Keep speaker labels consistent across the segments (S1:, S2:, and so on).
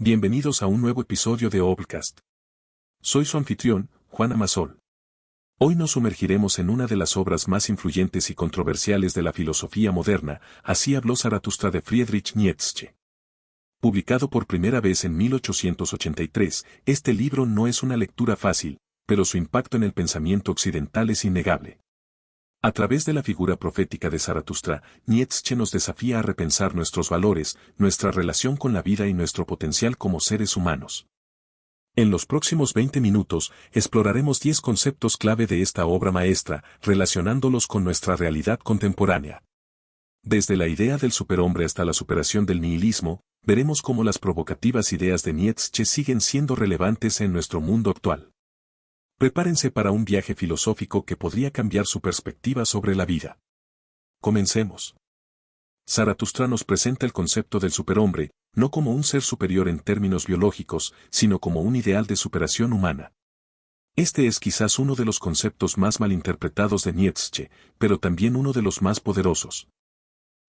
S1: Bienvenidos a un nuevo episodio de Obcast. Soy su anfitrión, Juan Amasol. Hoy nos sumergiremos en una de las obras más influyentes y controversiales de la filosofía moderna, Así habló Zaratustra de Friedrich Nietzsche. Publicado por primera vez en 1883, este libro no es una lectura fácil, pero su impacto en el pensamiento occidental es innegable. A través de la figura profética de Zaratustra, Nietzsche nos desafía a repensar nuestros valores, nuestra relación con la vida y nuestro potencial como seres humanos. En los próximos 20 minutos, exploraremos 10 conceptos clave de esta obra maestra, relacionándolos con nuestra realidad contemporánea. Desde la idea del superhombre hasta la superación del nihilismo, veremos cómo las provocativas ideas de Nietzsche siguen siendo relevantes en nuestro mundo actual. Prepárense para un viaje filosófico que podría cambiar su perspectiva sobre la vida. Comencemos. Zaratustra nos presenta el concepto del superhombre, no como un ser superior en términos biológicos, sino como un ideal de superación humana. Este es quizás uno de los conceptos más malinterpretados de Nietzsche, pero también uno de los más poderosos.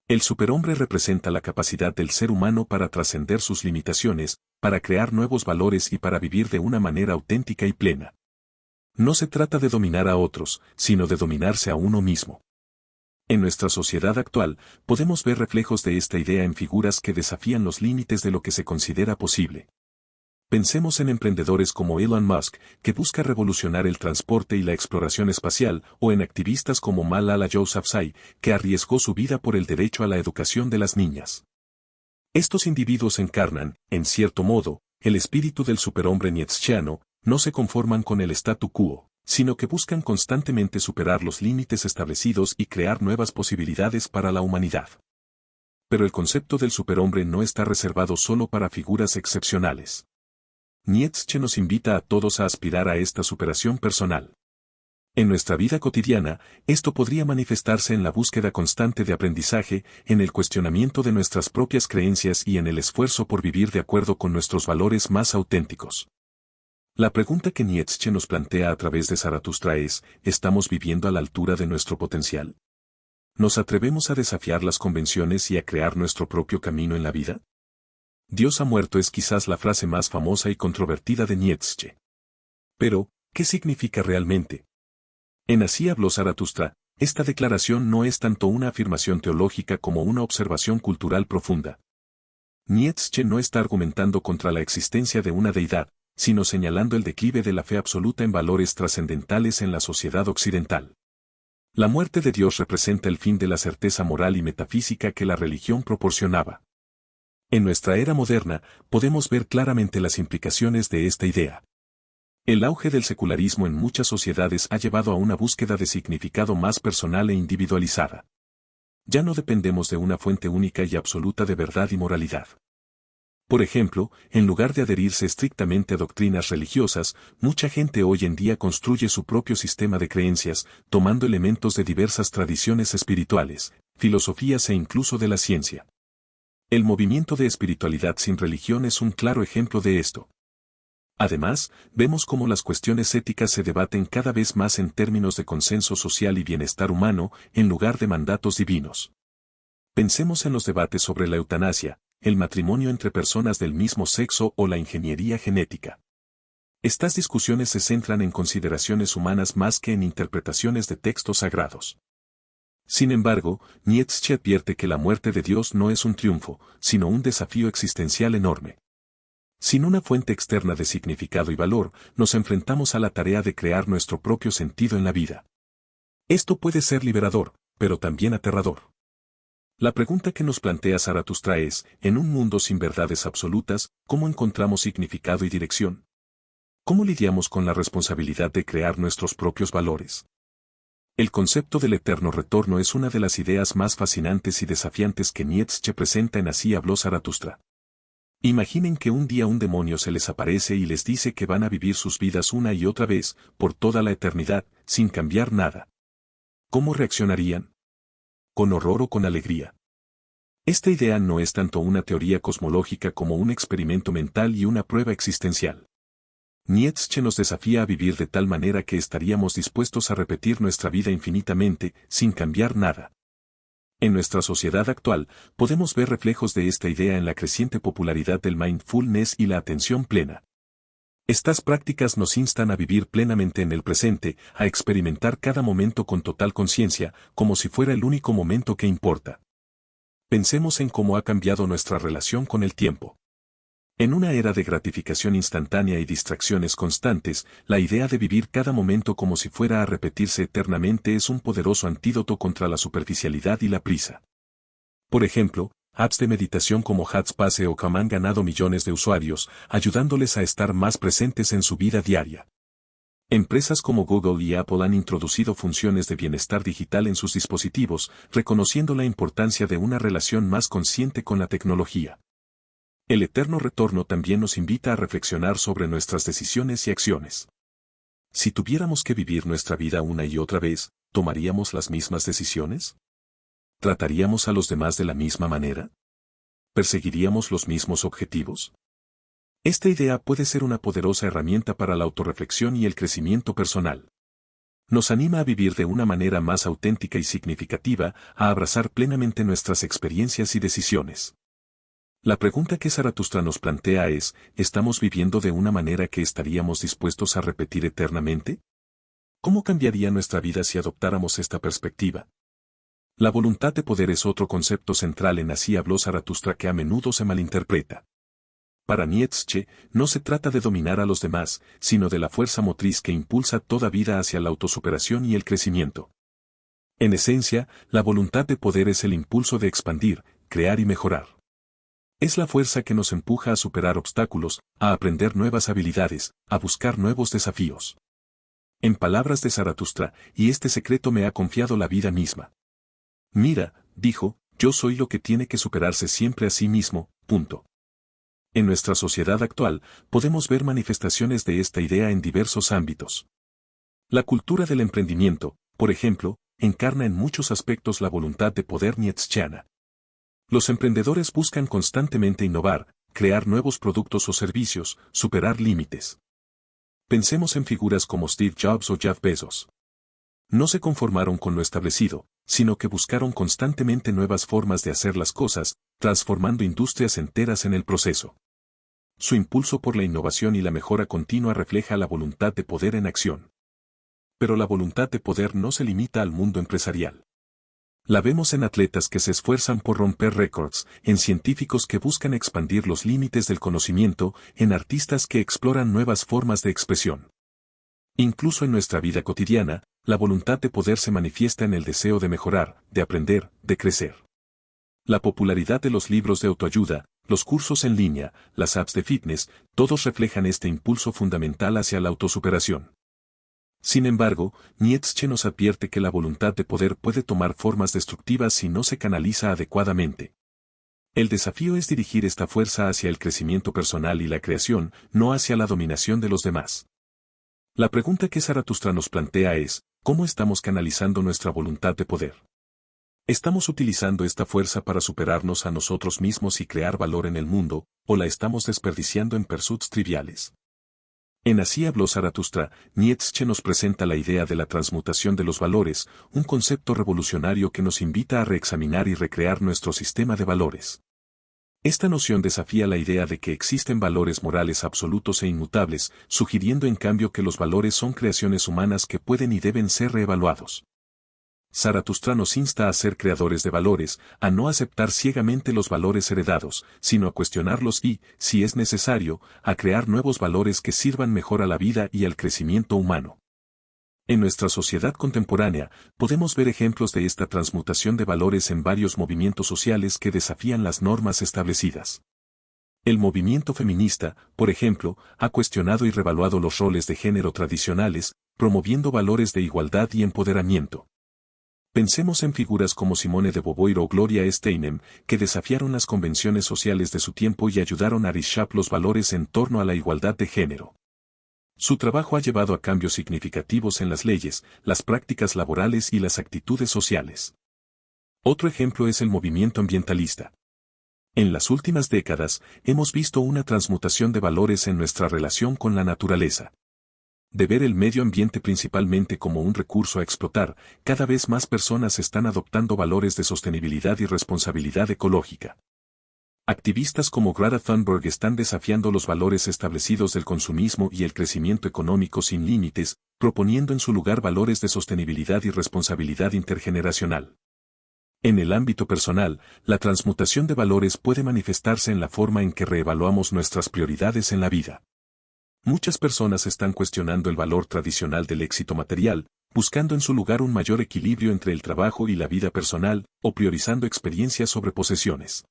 S1: El superhombre representa la capacidad del ser humano para trascender sus limitaciones, para crear nuevos valores y para vivir de una manera auténtica y plena. No se trata de dominar a otros, sino de dominarse a uno mismo. En nuestra sociedad actual, podemos ver reflejos de esta idea en figuras que desafían los límites de lo que se considera posible. Pensemos en emprendedores como Elon Musk, que busca revolucionar el transporte y la exploración espacial, o en activistas como Malala Yousafzai, que arriesgó su vida por el derecho a la educación de las niñas. Estos individuos encarnan, en cierto modo, el espíritu del superhombre nietzscheano. No se conforman con el statu quo, sino que buscan constantemente superar los límites establecidos y crear nuevas posibilidades para la humanidad. Pero el concepto del superhombre no está reservado solo para figuras excepcionales. Nietzsche nos invita a todos a aspirar a esta superación personal. En nuestra vida cotidiana, esto podría manifestarse en la búsqueda constante de aprendizaje, en el cuestionamiento de nuestras propias creencias y en el esfuerzo por vivir de acuerdo con nuestros valores más auténticos. La pregunta que Nietzsche nos plantea a través de Zaratustra es, ¿estamos viviendo a la altura de nuestro potencial? ¿Nos atrevemos a desafiar las convenciones y a crear nuestro propio camino en la vida? Dios ha muerto es quizás la frase más famosa y controvertida de Nietzsche. Pero, ¿qué significa realmente? En Así habló Zaratustra, esta declaración no es tanto una afirmación teológica como una observación cultural profunda. Nietzsche no está argumentando contra la existencia de una deidad, sino señalando el declive de la fe absoluta en valores trascendentales en la sociedad occidental. La muerte de Dios representa el fin de la certeza moral y metafísica que la religión proporcionaba. En nuestra era moderna, podemos ver claramente las implicaciones de esta idea. El auge del secularismo en muchas sociedades ha llevado a una búsqueda de significado más personal e individualizada. Ya no dependemos de una fuente única y absoluta de verdad y moralidad. Por ejemplo, en lugar de adherirse estrictamente a doctrinas religiosas, mucha gente hoy en día construye su propio sistema de creencias, tomando elementos de diversas tradiciones espirituales, filosofías e incluso de la ciencia. El movimiento de espiritualidad sin religión es un claro ejemplo de esto. Además, vemos cómo las cuestiones éticas se debaten cada vez más en términos de consenso social y bienestar humano, en lugar de mandatos divinos. Pensemos en los debates sobre la eutanasia, el matrimonio entre personas del mismo sexo o la ingeniería genética. Estas discusiones se centran en consideraciones humanas más que en interpretaciones de textos sagrados. Sin embargo, Nietzsche advierte que la muerte de Dios no es un triunfo, sino un desafío existencial enorme. Sin una fuente externa de significado y valor, nos enfrentamos a la tarea de crear nuestro propio sentido en la vida. Esto puede ser liberador, pero también aterrador. La pregunta que nos plantea Zaratustra es, en un mundo sin verdades absolutas, ¿cómo encontramos significado y dirección? ¿Cómo lidiamos con la responsabilidad de crear nuestros propios valores? El concepto del eterno retorno es una de las ideas más fascinantes y desafiantes que Nietzsche presenta en Así habló Zaratustra. Imaginen que un día un demonio se les aparece y les dice que van a vivir sus vidas una y otra vez, por toda la eternidad, sin cambiar nada. ¿Cómo reaccionarían? ¿Con horror o con alegría? Esta idea no es tanto una teoría cosmológica como un experimento mental y una prueba existencial. Nietzsche nos desafía a vivir de tal manera que estaríamos dispuestos a repetir nuestra vida infinitamente, sin cambiar nada. En nuestra sociedad actual, podemos ver reflejos de esta idea en la creciente popularidad del mindfulness y la atención plena. Estas prácticas nos instan a vivir plenamente en el presente, a experimentar cada momento con total conciencia, como si fuera el único momento que importa. Pensemos en cómo ha cambiado nuestra relación con el tiempo. En una era de gratificación instantánea y distracciones constantes, la idea de vivir cada momento como si fuera a repetirse eternamente es un poderoso antídoto contra la superficialidad y la prisa. Por ejemplo, apps de meditación como Headspace o Calm han ganado millones de usuarios, ayudándoles a estar más presentes en su vida diaria. Empresas como Google y Apple han introducido funciones de bienestar digital en sus dispositivos, reconociendo la importancia de una relación más consciente con la tecnología. El eterno retorno también nos invita a reflexionar sobre nuestras decisiones y acciones. Si tuviéramos que vivir nuestra vida una y otra vez, ¿tomaríamos las mismas decisiones? ¿Trataríamos a los demás de la misma manera? ¿Perseguiríamos los mismos objetivos? Esta idea puede ser una poderosa herramienta para la autorreflexión y el crecimiento personal. Nos anima a vivir de una manera más auténtica y significativa, a abrazar plenamente nuestras experiencias y decisiones. La pregunta que Zaratustra nos plantea es, ¿estamos viviendo de una manera que estaríamos dispuestos a repetir eternamente? ¿Cómo cambiaría nuestra vida si adoptáramos esta perspectiva? La voluntad de poder es otro concepto central en Así habló Zaratustra que a menudo se malinterpreta. Para Nietzsche, no se trata de dominar a los demás, sino de la fuerza motriz que impulsa toda vida hacia la autosuperación y el crecimiento. En esencia, la voluntad de poder es el impulso de expandir, crear y mejorar. Es la fuerza que nos empuja a superar obstáculos, a aprender nuevas habilidades, a buscar nuevos desafíos. En palabras de Zaratustra, y este secreto me ha confiado la vida misma. Mira, dijo, yo soy lo que tiene que superarse siempre a sí mismo, punto. En nuestra sociedad actual, podemos ver manifestaciones de esta idea en diversos ámbitos. La cultura del emprendimiento, por ejemplo, encarna en muchos aspectos la voluntad de poder nietzscheana. Los emprendedores buscan constantemente innovar, crear nuevos productos o servicios, superar límites. Pensemos en figuras como Steve Jobs o Jeff Bezos. No se conformaron con lo establecido, sino que buscaron constantemente nuevas formas de hacer las cosas, transformando industrias enteras en el proceso. Su impulso por la innovación y la mejora continua refleja la voluntad de poder en acción. Pero la voluntad de poder no se limita al mundo empresarial. La vemos en atletas que se esfuerzan por romper récords, en científicos que buscan expandir los límites del conocimiento, en artistas que exploran nuevas formas de expresión. Incluso en nuestra vida cotidiana, la voluntad de poder se manifiesta en el deseo de mejorar, de aprender, de crecer. La popularidad de los libros de autoayuda, los cursos en línea, las apps de fitness, todos reflejan este impulso fundamental hacia la autosuperación. Sin embargo, Nietzsche nos advierte que la voluntad de poder puede tomar formas destructivas si no se canaliza adecuadamente. El desafío es dirigir esta fuerza hacia el crecimiento personal y la creación, no hacia la dominación de los demás. La pregunta que Zaratustra nos plantea es, ¿cómo estamos canalizando nuestra voluntad de poder? ¿Estamos utilizando esta fuerza para superarnos a nosotros mismos y crear valor en el mundo, o la estamos desperdiciando en pursuits triviales? En Así habló Zaratustra, Nietzsche nos presenta la idea de la transmutación de los valores, un concepto revolucionario que nos invita a reexaminar y recrear nuestro sistema de valores. Esta noción desafía la idea de que existen valores morales absolutos e inmutables, sugiriendo en cambio que los valores son creaciones humanas que pueden y deben ser reevaluados. Zaratustra nos insta a ser creadores de valores, a no aceptar ciegamente los valores heredados, sino a cuestionarlos y, si es necesario, a crear nuevos valores que sirvan mejor a la vida y al crecimiento humano. En nuestra sociedad contemporánea, podemos ver ejemplos de esta transmutación de valores en varios movimientos sociales que desafían las normas establecidas. El movimiento feminista, por ejemplo, ha cuestionado y revaluado los roles de género tradicionales, promoviendo valores de igualdad y empoderamiento. Pensemos en figuras como Simone de Beauvoir o Gloria Steinem, que desafiaron las convenciones sociales de su tiempo y ayudaron a reshape los valores en torno a la igualdad de género. Su trabajo ha llevado a cambios significativos en las leyes, las prácticas laborales y las actitudes sociales. Otro ejemplo es el movimiento ambientalista. En las últimas décadas, hemos visto una transmutación de valores en nuestra relación con la naturaleza. De ver el medio ambiente principalmente como un recurso a explotar, cada vez más personas están adoptando valores de sostenibilidad y responsabilidad ecológica. Activistas como Greta Thunberg están desafiando los valores establecidos del consumismo y el crecimiento económico sin límites, proponiendo en su lugar valores de sostenibilidad y responsabilidad intergeneracional. En el ámbito personal, la transmutación de valores puede manifestarse en la forma en que reevaluamos nuestras prioridades en la vida. Muchas personas están cuestionando el valor tradicional del éxito material, buscando en su lugar un mayor equilibrio entre el trabajo y la vida personal, o priorizando experiencias sobre posesiones.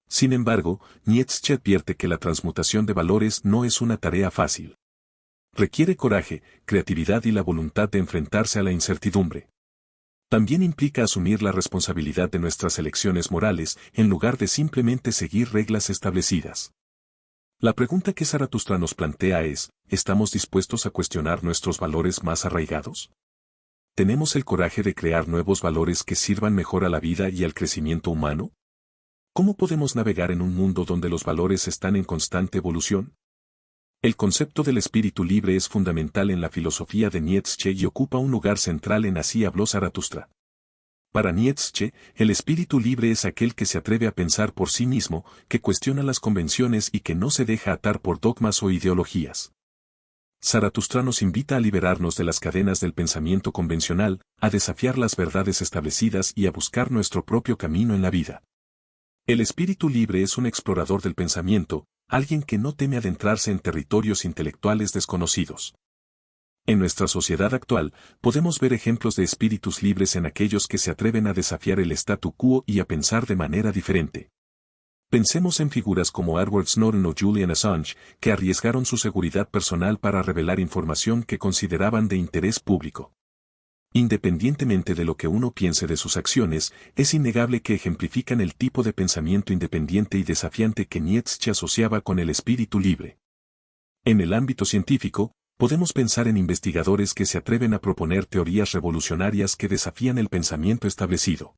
S1: Sin embargo, Nietzsche advierte que la transmutación de valores no es una tarea fácil. Requiere coraje, creatividad y la voluntad de enfrentarse a la incertidumbre. También implica asumir la responsabilidad de nuestras elecciones morales, en lugar de simplemente seguir reglas establecidas. La pregunta que Zaratustra nos plantea es, ¿estamos dispuestos a cuestionar nuestros valores más arraigados? ¿Tenemos el coraje de crear nuevos valores que sirvan mejor a la vida y al crecimiento humano? ¿Cómo podemos navegar en un mundo donde los valores están en constante evolución? El concepto del espíritu libre es fundamental en la filosofía de Nietzsche y ocupa un lugar central en Así habló Zaratustra. Para Nietzsche, el espíritu libre es aquel que se atreve a pensar por sí mismo, que cuestiona las convenciones y que no se deja atar por dogmas o ideologías. Zaratustra nos invita a liberarnos de las cadenas del pensamiento convencional, a desafiar las verdades establecidas y a buscar nuestro propio camino en la vida. El espíritu libre es un explorador del pensamiento, alguien que no teme adentrarse en territorios intelectuales desconocidos. En nuestra sociedad actual, podemos ver ejemplos de espíritus libres en aquellos que se atreven a desafiar el statu quo y a pensar de manera diferente. Pensemos en figuras como Edward Snowden o Julian Assange, que arriesgaron su seguridad personal para revelar información que consideraban de interés público. Independientemente de lo que uno piense de sus acciones, es innegable que ejemplifican el tipo de pensamiento independiente y desafiante que Nietzsche asociaba con el espíritu libre. En el ámbito científico, podemos pensar en investigadores que se atreven a proponer teorías revolucionarias que desafían el pensamiento establecido.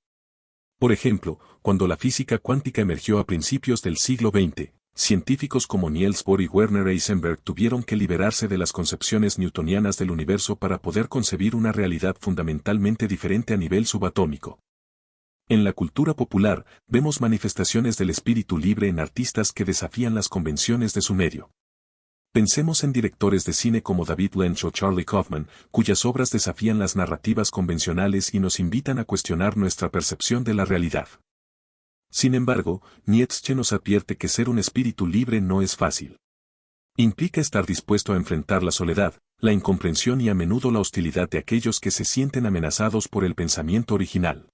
S1: Por ejemplo, cuando la física cuántica emergió a principios del siglo XX, científicos como Niels Bohr y Werner Heisenberg tuvieron que liberarse de las concepciones newtonianas del universo para poder concebir una realidad fundamentalmente diferente a nivel subatómico. En la cultura popular, vemos manifestaciones del espíritu libre en artistas que desafían las convenciones de su medio. Pensemos en directores de cine como David Lynch o Charlie Kaufman, cuyas obras desafían las narrativas convencionales y nos invitan a cuestionar nuestra percepción de la realidad. Sin embargo, Nietzsche nos advierte que ser un espíritu libre no es fácil. Implica estar dispuesto a enfrentar la soledad, la incomprensión y a menudo la hostilidad de aquellos que se sienten amenazados por el pensamiento original.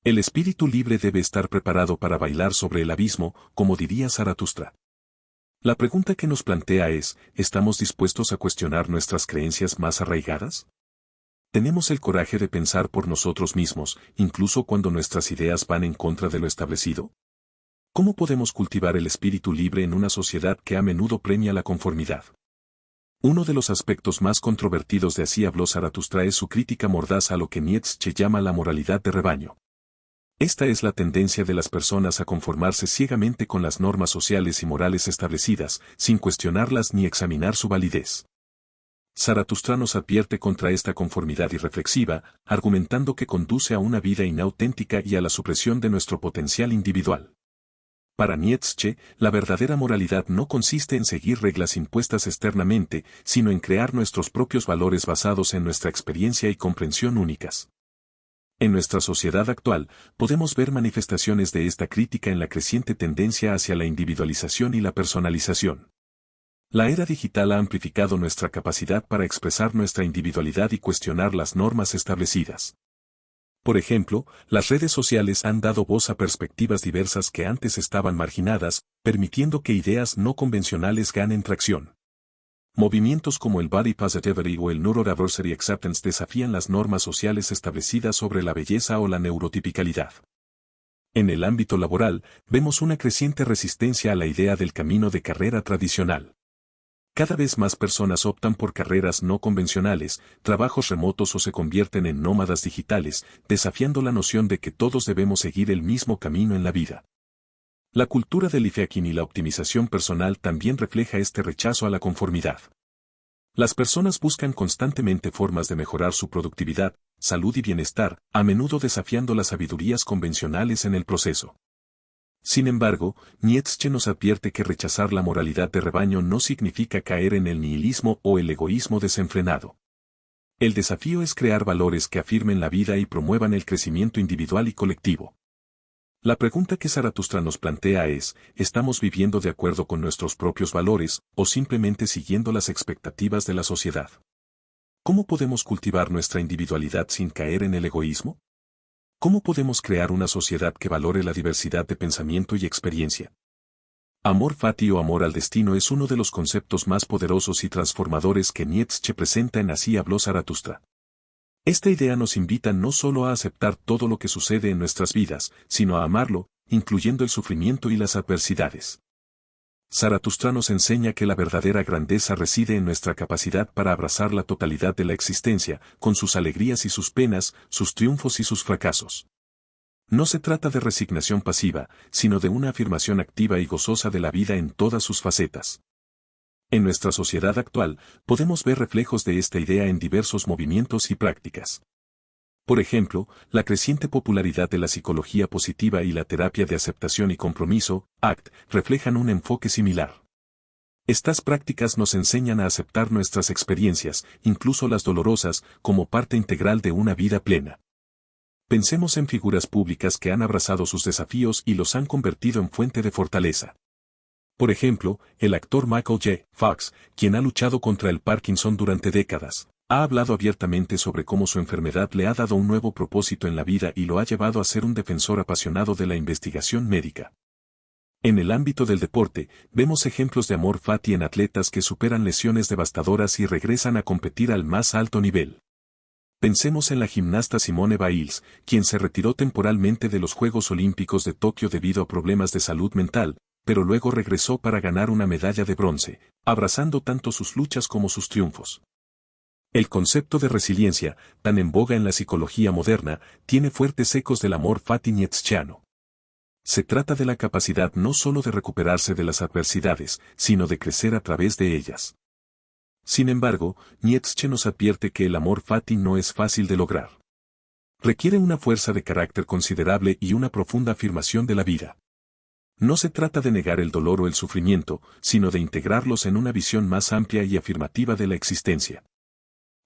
S1: El espíritu libre debe estar preparado para bailar sobre el abismo, como diría Zaratustra. La pregunta que nos plantea es, ¿estamos dispuestos a cuestionar nuestras creencias más arraigadas? ¿Tenemos el coraje de pensar por nosotros mismos, incluso cuando nuestras ideas van en contra de lo establecido? ¿Cómo podemos cultivar el espíritu libre en una sociedad que a menudo premia la conformidad? Uno de los aspectos más controvertidos de Así habló Zaratustra es su crítica mordaz a lo que Nietzsche llama la moralidad de rebaño. Esta es la tendencia de las personas a conformarse ciegamente con las normas sociales y morales establecidas, sin cuestionarlas ni examinar su validez. Zaratustra nos advierte contra esta conformidad irreflexiva, argumentando que conduce a una vida inauténtica y a la supresión de nuestro potencial individual. Para Nietzsche, la verdadera moralidad no consiste en seguir reglas impuestas externamente, sino en crear nuestros propios valores basados en nuestra experiencia y comprensión únicas. En nuestra sociedad actual, podemos ver manifestaciones de esta crítica en la creciente tendencia hacia la individualización y la personalización. La era digital ha amplificado nuestra capacidad para expresar nuestra individualidad y cuestionar las normas establecidas. Por ejemplo, las redes sociales han dado voz a perspectivas diversas que antes estaban marginadas, permitiendo que ideas no convencionales ganen tracción. Movimientos como el Body Positivity o el Neurodiversity Acceptance desafían las normas sociales establecidas sobre la belleza o la neurotipicalidad. En el ámbito laboral, vemos una creciente resistencia a la idea del camino de carrera tradicional. Cada vez más personas optan por carreras no convencionales, trabajos remotos o se convierten en nómadas digitales, desafiando la noción de que todos debemos seguir el mismo camino en la vida. La cultura del ifeakin y la optimización personal también refleja este rechazo a la conformidad. Las personas buscan constantemente formas de mejorar su productividad, salud y bienestar, a menudo desafiando las sabidurías convencionales en el proceso. Sin embargo, Nietzsche nos advierte que rechazar la moralidad de rebaño no significa caer en el nihilismo o el egoísmo desenfrenado. El desafío es crear valores que afirmen la vida y promuevan el crecimiento individual y colectivo. La pregunta que Zaratustra nos plantea es, ¿estamos viviendo de acuerdo con nuestros propios valores o simplemente siguiendo las expectativas de la sociedad? ¿Cómo podemos cultivar nuestra individualidad sin caer en el egoísmo? ¿Cómo podemos crear una sociedad que valore la diversidad de pensamiento y experiencia? Amor fati o amor al destino es uno de los conceptos más poderosos y transformadores que Nietzsche presenta en Así habló Zaratustra. Esta idea nos invita no solo a aceptar todo lo que sucede en nuestras vidas, sino a amarlo, incluyendo el sufrimiento y las adversidades. Zaratustra nos enseña que la verdadera grandeza reside en nuestra capacidad para abrazar la totalidad de la existencia, con sus alegrías y sus penas, sus triunfos y sus fracasos. No se trata de resignación pasiva, sino de una afirmación activa y gozosa de la vida en todas sus facetas. En nuestra sociedad actual, podemos ver reflejos de esta idea en diversos movimientos y prácticas. Por ejemplo, la creciente popularidad de la psicología positiva y la terapia de aceptación y compromiso, ACT, reflejan un enfoque similar. Estas prácticas nos enseñan a aceptar nuestras experiencias, incluso las dolorosas, como parte integral de una vida plena. Pensemos en figuras públicas que han abrazado sus desafíos y los han convertido en fuente de fortaleza. Por ejemplo, el actor Michael J. Fox, quien ha luchado contra el Parkinson durante décadas, ha hablado abiertamente sobre cómo su enfermedad le ha dado un nuevo propósito en la vida y lo ha llevado a ser un defensor apasionado de la investigación médica. En el ámbito del deporte, vemos ejemplos de amor fati en atletas que superan lesiones devastadoras y regresan a competir al más alto nivel. Pensemos en la gimnasta Simone Biles, quien se retiró temporalmente de los Juegos Olímpicos de Tokio debido a problemas de salud mental, pero luego regresó para ganar una medalla de bronce, abrazando tanto sus luchas como sus triunfos. El concepto de resiliencia, tan en boga en la psicología moderna, tiene fuertes ecos del amor fati nietzscheano. Se trata de la capacidad no solo de recuperarse de las adversidades, sino de crecer a través de ellas. Sin embargo, Nietzsche nos advierte que el amor fati no es fácil de lograr. Requiere una fuerza de carácter considerable y una profunda afirmación de la vida. No se trata de negar el dolor o el sufrimiento, sino de integrarlos en una visión más amplia y afirmativa de la existencia.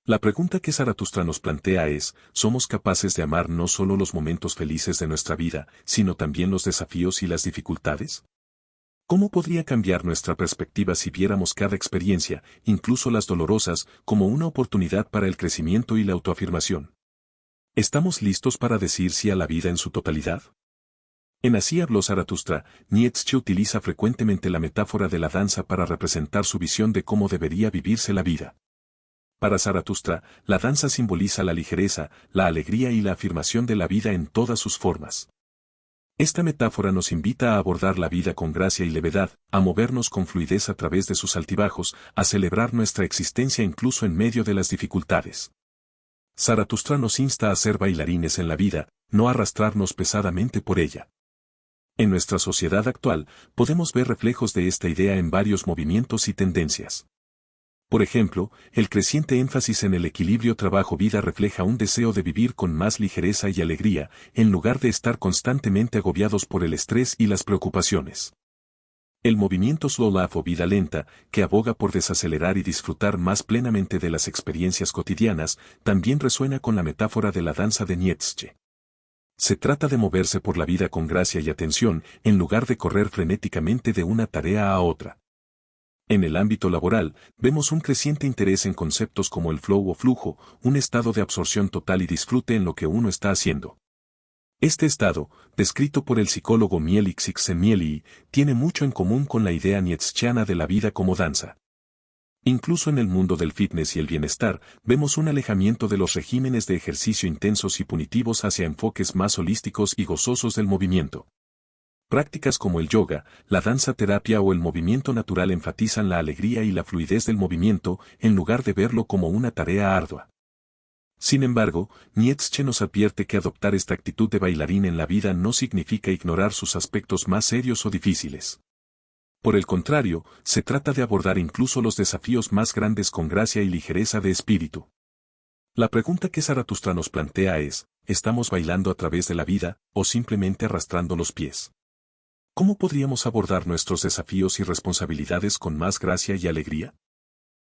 S1: La pregunta que Zaratustra nos plantea es, ¿somos capaces de amar no solo los momentos felices de nuestra vida, sino también los desafíos y las dificultades? ¿Cómo podría cambiar nuestra perspectiva si viéramos cada experiencia, incluso las dolorosas, como una oportunidad para el crecimiento y la autoafirmación? ¿Estamos listos para decir sí a la vida en su totalidad? En Así habló Zaratustra, Nietzsche utiliza frecuentemente la metáfora de la danza para representar su visión de cómo debería vivirse la vida. Para Zaratustra, la danza simboliza la ligereza, la alegría y la afirmación de la vida en todas sus formas. Esta metáfora nos invita a abordar la vida con gracia y levedad, a movernos con fluidez a través de sus altibajos, a celebrar nuestra existencia incluso en medio de las dificultades. Zaratustra nos insta a ser bailarines en la vida, no arrastrarnos pesadamente por ella. En nuestra sociedad actual, podemos ver reflejos de esta idea en varios movimientos y tendencias. Por ejemplo, el creciente énfasis en el equilibrio trabajo-vida refleja un deseo de vivir con más ligereza y alegría, en lugar de estar constantemente agobiados por el estrés y las preocupaciones. El movimiento Slow Life o vida lenta, que aboga por desacelerar y disfrutar más plenamente de las experiencias cotidianas, también resuena con la metáfora de la danza de Nietzsche. Se trata de moverse por la vida con gracia y atención, en lugar de correr frenéticamente de una tarea a otra. En el ámbito laboral, vemos un creciente interés en conceptos como el flow o flujo, un estado de absorción total y disfrute en lo que uno está haciendo. Este estado, descrito por el psicólogo Mieli Csikszentmihalyi, tiene mucho en común con la idea nietzscheana de la vida como danza. Incluso en el mundo del fitness y el bienestar, vemos un alejamiento de los regímenes de ejercicio intensos y punitivos hacia enfoques más holísticos y gozosos del movimiento. Prácticas como el yoga, la danza terapia o el movimiento natural enfatizan la alegría y la fluidez del movimiento, en lugar de verlo como una tarea ardua. Sin embargo, Nietzsche nos advierte que adoptar esta actitud de bailarín en la vida no significa ignorar sus aspectos más serios o difíciles. Por el contrario, se trata de abordar incluso los desafíos más grandes con gracia y ligereza de espíritu. La pregunta que Zaratustra nos plantea es, ¿estamos bailando a través de la vida, o simplemente arrastrando los pies? ¿Cómo podríamos abordar nuestros desafíos y responsabilidades con más gracia y alegría?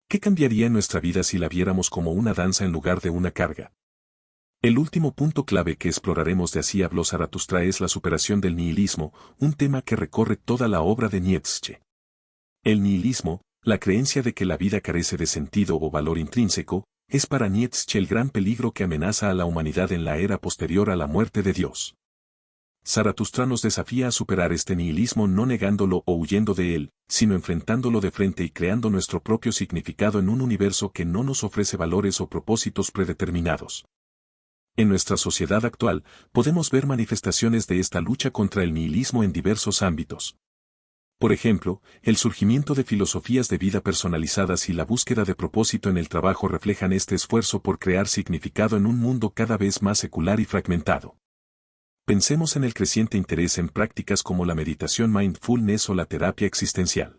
S1: ¿Qué cambiaría en nuestra vida si la viéramos como una danza en lugar de una carga? El último punto clave que exploraremos de Así habló Zaratustra es la superación del nihilismo, un tema que recorre toda la obra de Nietzsche. El nihilismo, la creencia de que la vida carece de sentido o valor intrínseco, es para Nietzsche el gran peligro que amenaza a la humanidad en la era posterior a la muerte de Dios. Zaratustra nos desafía a superar este nihilismo no negándolo o huyendo de él, sino enfrentándolo de frente y creando nuestro propio significado en un universo que no nos ofrece valores o propósitos predeterminados. En nuestra sociedad actual, podemos ver manifestaciones de esta lucha contra el nihilismo en diversos ámbitos. Por ejemplo, el surgimiento de filosofías de vida personalizadas y la búsqueda de propósito en el trabajo reflejan este esfuerzo por crear significado en un mundo cada vez más secular y fragmentado. Pensemos en el creciente interés en prácticas como la meditación mindfulness o la terapia existencial.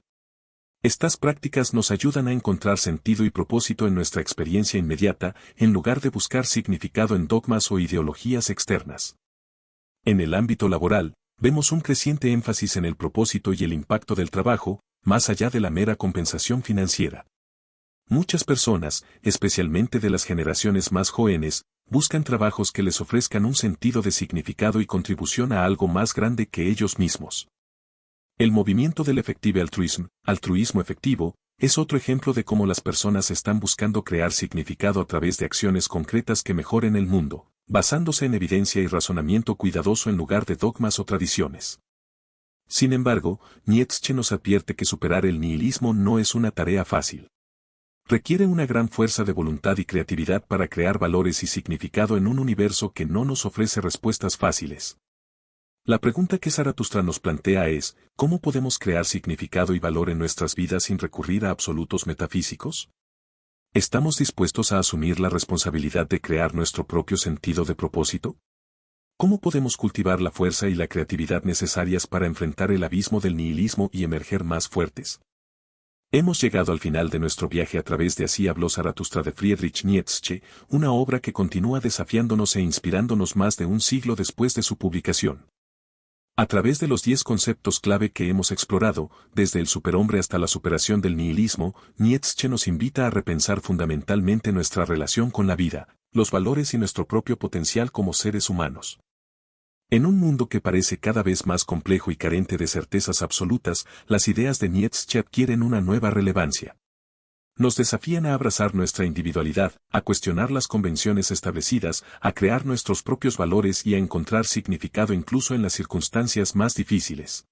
S1: Estas prácticas nos ayudan a encontrar sentido y propósito en nuestra experiencia inmediata, en lugar de buscar significado en dogmas o ideologías externas. En el ámbito laboral, vemos un creciente énfasis en el propósito y el impacto del trabajo, más allá de la mera compensación financiera. Muchas personas, especialmente de las generaciones más jóvenes, buscan trabajos que les ofrezcan un sentido de significado y contribución a algo más grande que ellos mismos. El movimiento del effective altruism, altruismo efectivo, es otro ejemplo de cómo las personas están buscando crear significado a través de acciones concretas que mejoren el mundo, basándose en evidencia y razonamiento cuidadoso en lugar de dogmas o tradiciones. Sin embargo, Nietzsche nos advierte que superar el nihilismo no es una tarea fácil. Requiere una gran fuerza de voluntad y creatividad para crear valores y significado en un universo que no nos ofrece respuestas fáciles. La pregunta que Zaratustra nos plantea es, ¿cómo podemos crear significado y valor en nuestras vidas sin recurrir a absolutos metafísicos? ¿Estamos dispuestos a asumir la responsabilidad de crear nuestro propio sentido de propósito? ¿Cómo podemos cultivar la fuerza y la creatividad necesarias para enfrentar el abismo del nihilismo y emerger más fuertes? Hemos llegado al final de nuestro viaje a través de Así habló Zaratustra de Friedrich Nietzsche, una obra que continúa desafiándonos e inspirándonos más de un siglo después de su publicación. A través de los 10 conceptos clave que hemos explorado, desde el superhombre hasta la superación del nihilismo, Nietzsche nos invita a repensar fundamentalmente nuestra relación con la vida, los valores y nuestro propio potencial como seres humanos. En un mundo que parece cada vez más complejo y carente de certezas absolutas, las ideas de Nietzsche adquieren una nueva relevancia. Nos desafían a abrazar nuestra individualidad, a cuestionar las convenciones establecidas, a crear nuestros propios valores y a encontrar significado incluso en las circunstancias más difíciles.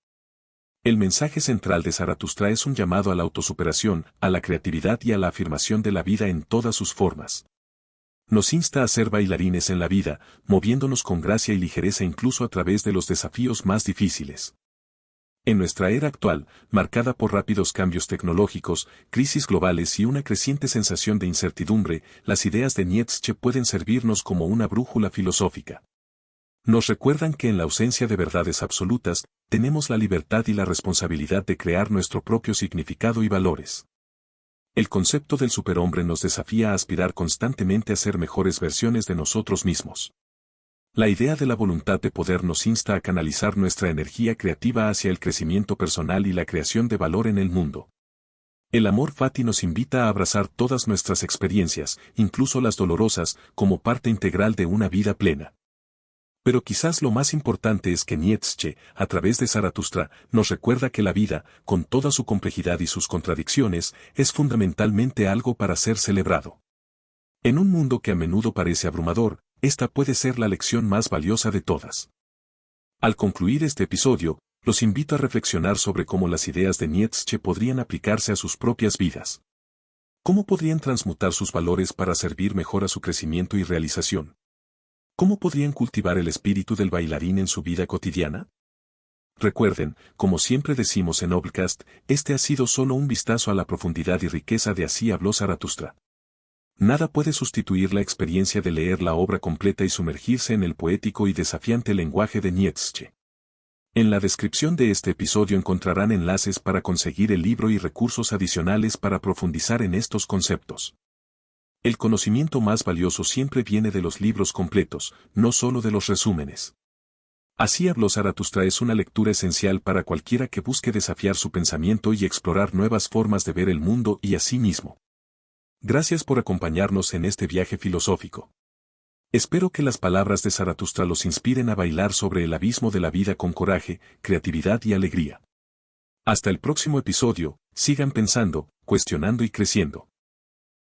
S1: El mensaje central de Zaratustra es un llamado a la autosuperación, a la creatividad y a la afirmación de la vida en todas sus formas. Nos insta a ser bailarines en la vida, moviéndonos con gracia y ligereza incluso a través de los desafíos más difíciles. En nuestra era actual, marcada por rápidos cambios tecnológicos, crisis globales y una creciente sensación de incertidumbre, las ideas de Nietzsche pueden servirnos como una brújula filosófica. Nos recuerdan que en la ausencia de verdades absolutas, tenemos la libertad y la responsabilidad de crear nuestro propio significado y valores. El concepto del superhombre nos desafía a aspirar constantemente a ser mejores versiones de nosotros mismos. La idea de la voluntad de poder nos insta a canalizar nuestra energía creativa hacia el crecimiento personal y la creación de valor en el mundo. El amor fati nos invita a abrazar todas nuestras experiencias, incluso las dolorosas, como parte integral de una vida plena. Pero quizás lo más importante es que Nietzsche, a través de Zaratustra, nos recuerda que la vida, con toda su complejidad y sus contradicciones, es fundamentalmente algo para ser celebrado. En un mundo que a menudo parece abrumador, esta puede ser la lección más valiosa de todas. Al concluir este episodio, los invito a reflexionar sobre cómo las ideas de Nietzsche podrían aplicarse a sus propias vidas. ¿Cómo podrían transmutar sus valores para servir mejor a su crecimiento y realización? ¿Cómo podrían cultivar el espíritu del bailarín en su vida cotidiana? Recuerden, como siempre decimos en Obcast, este ha sido solo un vistazo a la profundidad y riqueza de Así habló Zaratustra. Nada puede sustituir la experiencia de leer la obra completa y sumergirse en el poético y desafiante lenguaje de Nietzsche. En la descripción de este episodio encontrarán enlaces para conseguir el libro y recursos adicionales para profundizar en estos conceptos. El conocimiento más valioso siempre viene de los libros completos, no solo de los resúmenes. Así habló Zaratustra es una lectura esencial para cualquiera que busque desafiar su pensamiento y explorar nuevas formas de ver el mundo y a sí mismo. Gracias por acompañarnos en este viaje filosófico. Espero que las palabras de Zaratustra los inspiren a bailar sobre el abismo de la vida con coraje, creatividad y alegría. Hasta el próximo episodio, sigan pensando, cuestionando y creciendo.